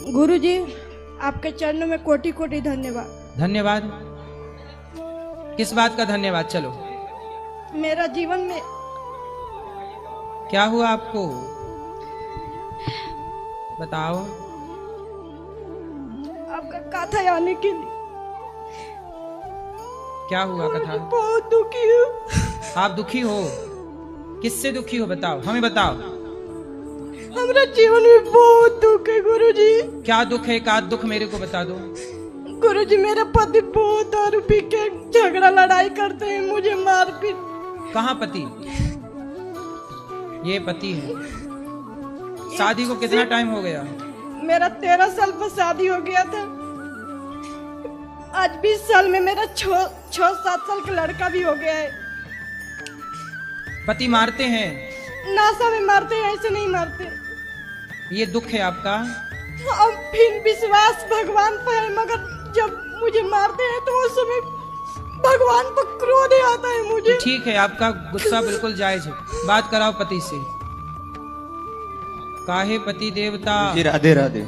गुरुजी, आपके चरणों में कोटि कोटि धन्यवाद। धन्यवाद। किस बात का धन्यवाद? चलो, मेरा जीवन में क्या हुआ आपको? बताओ। आपका कथा आने के लिए क्या हुआ कथा? बहुत दुखी हूँ। आप दुखी हो? किससे दुखी हो? बताओ, हमें बताओ। हमारा जीवन में बहुत दुख है गुरुजी। क्या दुख है? एक आध दुख मेरे को बता दो। गुरुजी, मेरा पति बहुत दारू पी के झगड़ा लड़ाई करते हैं, मुझे मारपीट। कहाँ पति? ये पति है। शादी को कितना टाइम हो गया? मेरा 13 साल पर शादी हो गया था। आज 20 साल में मेरा 6-7 साल का लड़का भी हो गया है। पति मारते हैं? नासा में मारते हैं, ऐसे नहीं मारते। ये दुख है आपका? अब फिर विश्वास भगवान पर है, मगर जब मुझे मारते हैं तो उस समय भगवान पर क्रोध आता है मुझे। ठीक है, आपका गुस्सा बिल्कुल जायज है। बात कराओ पति से। काहे पति देवता? जी राधे राधे।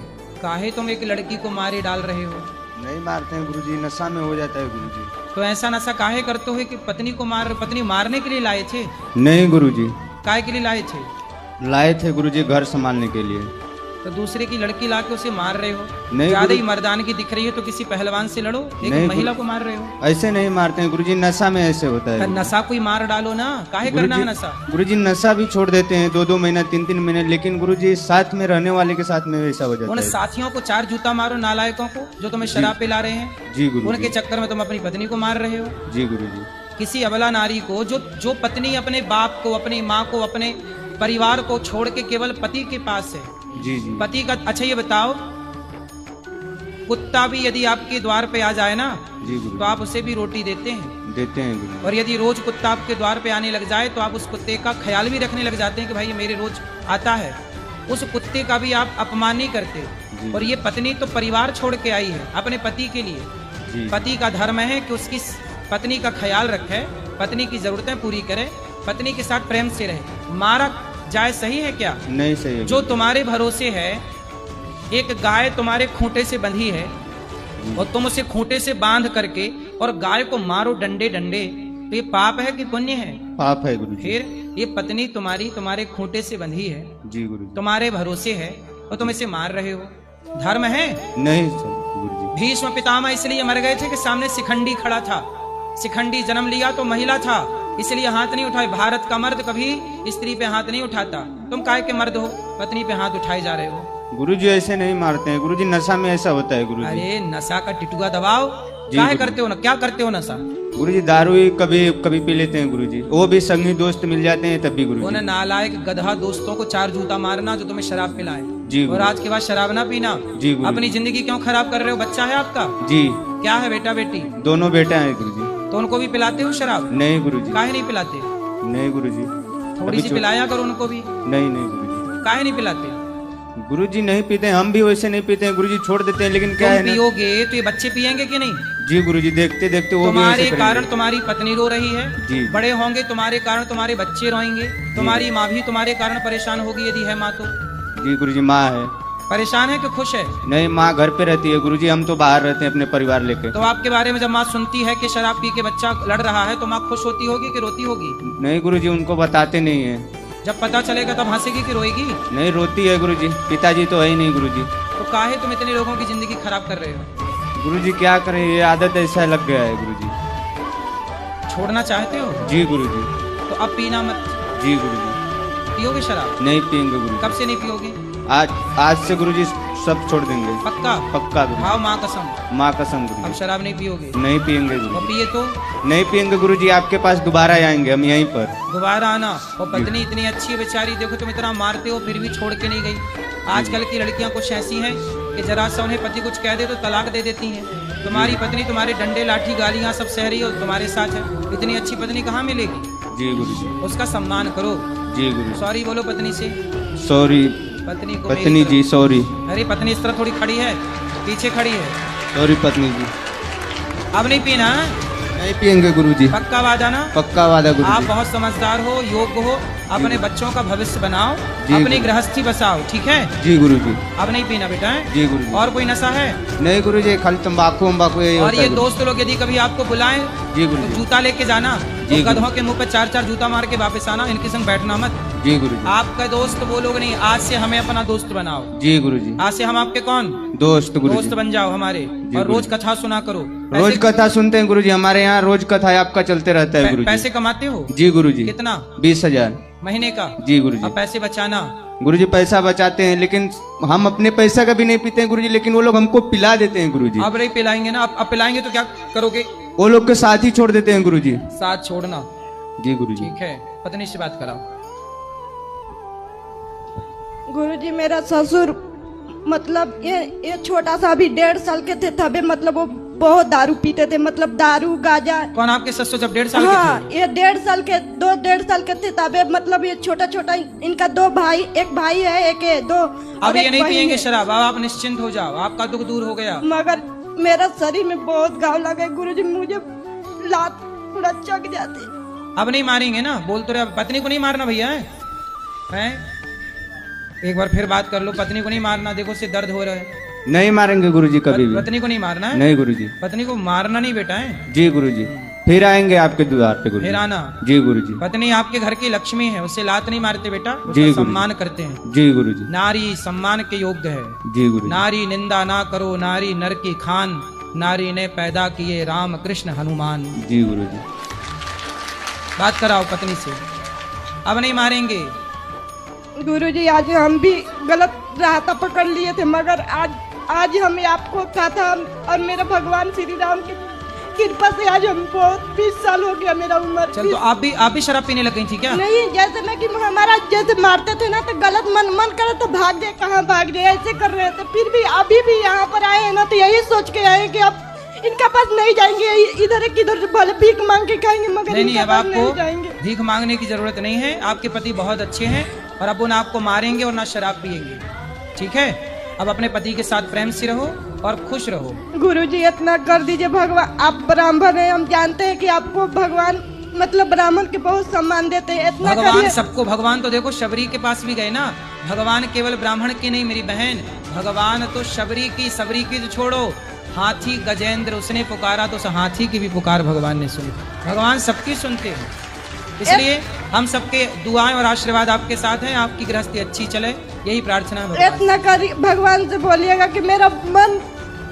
काहे तुम एक लड़की को मारे डाल रहे हो? नहीं मारते हैं गुरुजी, नशा में हो जाता है गुरुजी। तो ऐसा नशा काहे करते हो कि पत्नी को पत्नी मारने के लिए लाए थे? नहीं गुरुजी। काहे के लिए लाए थे? लाए थे गुरुजी घर संभालने के लिए। तो दूसरे की लड़की लाके उसे मार रहे हो? नहीं ज्यादा ही गुरु- मर्दान की दिख रही है तो किसी पहलवान से लड़ो, एक नहीं महिला को मार रहे हो। ऐसे नहीं मारते हैं गुरुजी, नशा में ऐसे होता तो है। नशा कोई मार डालो ना, काहे करना है नशा? गुरुजी नशा भी छोड़ देते हैं 2-2 महीना 3-3 महीने, लेकिन गुरुजी साथ में रहने वाले के साथ में वैसा हो जाता उन है। साथियों को 4 जूता मारो, नालायकों को जो तुम्हें शराब पिला रहे हैं। जी गुरुजी। उनके चक्कर में तुम अपनी पत्नी को मार रहे हो। जी गुरुजी। किसी अबला नारी को, जो पत्नी अपने बाप को, अपनी माँ को, अपने परिवार को छोड़ के केवल पति के पास है। जी जी। पति का। अच्छा ये बताओ, कुत्ता भी यदि आपके द्वार पे आ जाए ना, जी तो गुरुजी। आप उसे भी रोटी देते हैं। देते हैं गुरुजी। और यदि रोज कुत्ता आपके द्वार पे आने लग जाए तो आप उस कुत्ते का ख्याल भी रखने लग जाते हैं कि भाई ये मेरे रोज आता है। उस कुत्ते का भी आप अपमान नहीं करते। जी। और ये पत्नी तो परिवार छोड़ के आई है अपने पति के लिए। जी। पति का धर्म है कि उसकी पत्नी का ख्याल रखे, पत्नी की जरूरतें पूरी करे, पत्नी के साथ प्रेम से रहे। मारा जाए सही है क्या? नहीं सही है। जो तुम्हारे भरोसे है, एक गाय तुम्हारे खूंटे से बंधी है और तुम उसे खूंटे से बांध करके और गाय को मारो डंडे डंडे, तो ये पाप है कि पुण्य है? पाप है गुरुजी। फिर ये पत्नी तुम्हारे खूंटे से बंधी है, जी गुरुजी। तुम्हारे भरोसे है और तुम इसे मार रहे हो। धर्म है? नहीं गुरुजी। भीष्म पितामह इसलिए मर गए थे कि सामने शिखंडी खड़ा था। शिखंडी जन्म लिया तो महिला था, इसलिए हाथ नहीं उठाए। भारत का मर्द कभी स्त्री पे हाथ नहीं उठाता। तुम काहे के मर्द हो, पत्नी पे हाथ उठाए जा रहे हो? गुरुजी ऐसे नहीं मारते हैं गुरुजी, नशा में ऐसा होता है गुरुजी। अरे नशा का टिटुआ दबाओ। जी काहे गुरु। करते हो ना? क्या करते हो नशा? गुरुजी दारू ही कभी कभी पी लेते हैं गुरुजी, वो भी संगी दोस्त मिल जाते हैं तब भी उन गुरुजी। नालायक गधा दोस्तों को 4 जूता मारना जो तुम्हें शराब पिलाए। जी और गुरु। आज के बाद शराब ना पीना। जी गुरु। अपनी जिंदगी क्यों खराब कर रहे हो? बच्चा है आपका? जी। क्या है? बेटा बेटी? दोनों बेटे हैं गुरुजी। तो उनको भी पिलाते हो शराब? नहीं गुरुजी। काहे नहीं पिलाते? नहीं गुरुजी। थोड़ी अभी सी पिलाया करो उनको भी। नहीं नहीं गुरुजी। काहे नहीं पिलाते? गुरुजी नहीं पीते हैं, हम भी वैसे नहीं पीते हैं गुरुजी, छोड़ देते हैं, लेकिन क्या तुम है ना। पियोगे तो ये बच्चे पियेंगे कि नहीं? जी गुरुजी, देखते देखते वो भी तुम्हारे ऐसे कारण करेंगे। तुम्हारी पत्नी रो रही है। जी। बड़े होंगे तुम्हारे कारण तुम्हारे बच्चे रोएंगे। तुम्हारी माँ भी तुम्हारे कारण परेशान होगी, यदि है माँ तो। जी गुरुजी। माँ है? परेशान है कि खुश है? नहीं, माँ घर पे रहती है गुरुजी, हम तो बाहर रहते हैं अपने परिवार लेके। तो आपके बारे में जब माँ सुनती है कि शराब पी के बच्चा लड़ रहा है तो माँ खुश होती होगी कि रोती होगी? नहीं गुरुजी, उनको बताते नहीं है। जब पता चलेगा तब हंसेगी कि रोएगी? नहीं, रोती है गुरुजी, पिताजी तो है ही नहीं गुरुजी। तो काहे तुम इतने लोगों की जिंदगी खराब कर रहे हो? गुरुजी क्या करें, ये आदत ऐसा लग गया है गुरुजी। छोड़ना चाहते हो? जी गुरुजी। तो अब पीना मत। जी गुरुजी। पियोगे शराब? नहीं पियेंगे गुरुजी। कब से नहीं पियोगे? आज से गुरुजी सब छोड़ देंगे। पक्का? पक्का गुरुजी। खाओ माँ कसम। माँ कसम अब गुरुजी। शराब नहीं पियोगे? नहीं पियेंगे और गुरुजी। पिए तो नहीं पियेंगे गुरुजी, आपके पास दोबारा आएंगे हम यहीं पर। दोबारा आना। और पत्नी इतनी अच्छी बेचारी, देखो तुम इतना मारते हो फिर भी छोड़ के नहीं गई। आजकल की लड़कियां कुछ ऐसी हैं कि जरा सा उन्हें पति कुछ कह दे तो तलाक दे देती हैं। तुम्हारी पत्नी तुम्हारे डंडे लाठी गालियां सब सह रही है और तुम्हारे साथ है। इतनी अच्छी पत्नी कहाँ मिलेगी? जी गुरुजी। उसका सम्मान करो। जी गुरुजी। सॉरी बोलो पत्नी से। सॉरी पत्नी को पत्नी मेरी जी, सॉरी। तरफ- अरे पत्नी इस तरह थोड़ी खड़ी है, पीछे खड़ी है। सॉरी पत्नी जी। अब नहीं पीना? नहीं पियेंगे गुरुजी। पक्का वादा ना? पक्का वादा आप गुरुजी। बहुत समझदार हो, योग्य हो, अपने बच्चों का भविष्य बनाओ, जी अपनी गुरु। गृहस्थी बसाओ, ठीक है? जी गुरुजी। अब नहीं पीना बेटा है? जी गुरुजी। और कोई नशा है? नहीं गुरुजी, खाली तंबाकू वम्बाकू यही और होता ये है गुरुजी। दोस्त लोग यदि कभी आपको बुलाएं जी तो गुरुजी। जूता लेके जाना, जी तो गुरु। गधों के मुंह पे 4-4 जूता मार के वापस आना, इनके संग बैठना मत। जी गुरुजी। आपका दोस्त वो लोग नहीं, आज से हमें अपना दोस्त बनाओ। जी गुरुजी। आज से हम आपके कौन? दोस्त गुरुजी। दोस्त बन जाओ हमारे, और रोज गुरुजी। कथा सुना करो। रोज कथा सुनते हैं गुरुजी, हमारे यहाँ रोज कथा आपका चलते रहता है गुरुजी। पैसे कमाते हो? जी गुरुजी। कितना? 20,000 महीने का? जी गुरुजी। अब पैसे बचाना। गुरुजी पैसा बचाते हैं, लेकिन हम अपने पैसा का भी नहीं पीते हैं गुरुजी, लेकिन वो लोग हमको पिला देते हैं गुरुजी। अब नहीं पिलाएंगे ना, अब पिलाएंगे तो क्या करोगे? वो लोग के साथ ही छोड़ देते हैं गुरुजी। साथ छोड़ना, जी गुरुजी। ठीक है? पत्नी से बात कराओ। गुरुजी मेरा ससुर मतलब ये छोटा सा अभी 1.5 साल के थे तबे मतलब वो बहुत दारू पीते थे, मतलब दारू गाजा। कौन आपके ससुर जब 1.5 साल हाँ, के थे? ये 1.5 साल के थे तबे मतलब ये छोटा छोटा इनका 2 भाई, एक भाई है, एक है, 2। अब ये नहीं पियेंगे शराब, अब आप निश्चिंत हो जाओ, आपका दुख दूर हो गया। मगर मेरा शरीर में बहुत घाव लगे गुरुजी, मुझे लात पूरा चक जाती। अब नहीं मारेंगे ना? बोल तो रहे, पत्नी को नहीं मारना भैया हैं? एक बार फिर बात कर लो, पत्नी को नहीं मारना, देखो उससे दर्द हो रहा है। नहीं मारेंगे गुरुजी कभी भी। पत्नी को नहीं मारना है? नहीं गुरुजी। पत्नी को मारना नहीं बेटा है। जी गुरुजी। फिर आएंगे आपके द्वार पे गुरुजी। फिर आना। जी गुरुजी। पत्नी आपके घर की लक्ष्मी है, उससे लात नहीं मारते बेटा, जी उसका गुरुजी। सम्मान करते हैं। जी गुरुजी। नारी सम्मान के योग्य है। जी गुरुजी। नारी निंदा ना करो, नारी नर की खान, नारी ने पैदा किए राम कृष्ण हनुमान। जी गुरुजी। बात कराओ पत्नी से, अब नहीं मारेंगे। गुरुजी आज हम भी गलत रास्ता पकड़ लिए थे, मगर आज हमें आपको कहा था, और मेरा भगवान श्री राम की कृपा से आज हम बहुत 20 साल हो गया मेरा उम्र। चल तो आप भी शराब पीने लग गई थी क्या? नहीं, जैसे मैं कि हमारा जैसे मारते थे ना तो गलत मन करे तो भाग जाए, कहाँ भाग जाए ऐसे कर रहे थे। फिर भी अभी भी यहाँ पर आए हैं ना तो यही सोच के आए कि अब इनका पास नहीं जाएंगे, इधर किधर भले भीख मांग के खाएंगे, मगर नहीं, इनका अब पास नहीं आपको जाएंगे। भीख मांगने की जरूरत नहीं है, आपके पति बहुत अच्छे हैं और अब वो ना आपको मारेंगे और ना शराब पिएंगे, ठीक है? अब अपने पति के साथ प्रेम से रहो और खुश रहो। गुरुजी इतना कर दीजिए, भगवान आप ब्राह्मण हैं, हम जानते हैं कि आपको भगवान मतलब ब्राह्मण के बहुत सम्मान देते हैं, इतना भगवान करिए। सबको, भगवान तो देखो शबरी के पास भी गए ना, भगवान केवल ब्राह्मण की नहीं मेरी बहन, भगवान तो शबरी की तो छोड़ो, हाथी गजेंद्र उसने पुकारा तो हाथी की भी पुकार भगवान ने सुनी। भगवान सबकी सुनते हैं, इसलिए हम सबके दुआएं और आशीर्वाद आपके साथ हैं, आपकी गृहस्थी अच्छी चले, यही प्रार्थना है भगवान से। इतना करिए, भगवान से बोलिएगा कि मेरा मन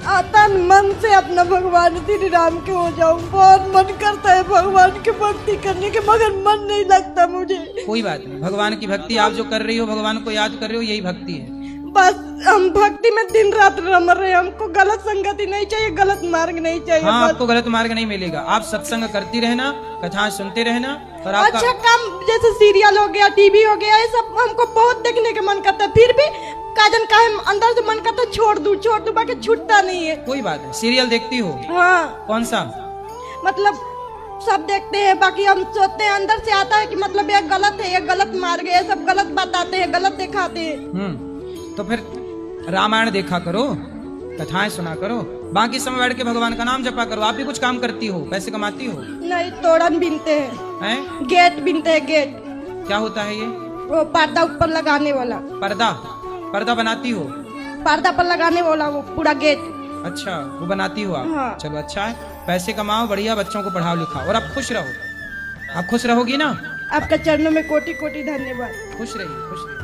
आता मन से अपना भगवान श्री राम के हो जाऊं। बहुत मन करता है भगवान की भक्ति करने के, मगर मन नहीं लगता मुझे। कोई बात नहीं, भगवान की भक्ति आप जो कर रही हो, भगवान को याद कर रहे हो, यही भक्ति है। बस हम भक्ति में दिन रात रम रहे हैं, हमको गलत संगति नहीं चाहिए, गलत मार्ग नहीं चाहिए। हाँ, बस आपको गलत मार्ग नहीं मिलेगा, आप सत्संग करती रहना, कथाएं सुनते रहना, और आपका अच्छा काम जैसे सीरियल हो गया, टीवी हो गया, ये सब हमको बहुत देखने का मन करता है, फिर भी काजन का अंदर से मन करता है छोड़ दूं बाकी छूटता नहीं है। कोई बात नहीं। सीरियल देखती हो? हाँ, कौन सा? मतलब सब देखते हैं, बाकी हम सोचते हैं अंदर से आता है कि मतलब ये गलत है, ये गलत मार्ग है, ये सब गलत बताते हैं, गलत दिखाते हैं। तो फिर रामायण देखा करो, कथाएं सुना करो, बाकी समय बैठ के भगवान का नाम जपा करो। आप भी कुछ काम करती हो, पैसे कमाती हो? नहीं, तोरण बिनते हैं, गेट बिनते हैं। गेट क्या होता है ये? वो पर्दा ऊपर लगाने वाला। पर्दा बनाती हो? पर्दा पर लगाने वाला वो पूरा गेट। अच्छा, वो बनाती हो आप? हाँ। चलो अच्छा है, पैसे कमाओ, बढ़िया बच्चों को पढ़ाओ लिखाओ, और आप खुश रहो। आप खुश रहोगी ना? आपका चरणों में कोटि कोटि धन्यवाद। खुश रहिए, खुश रहिए।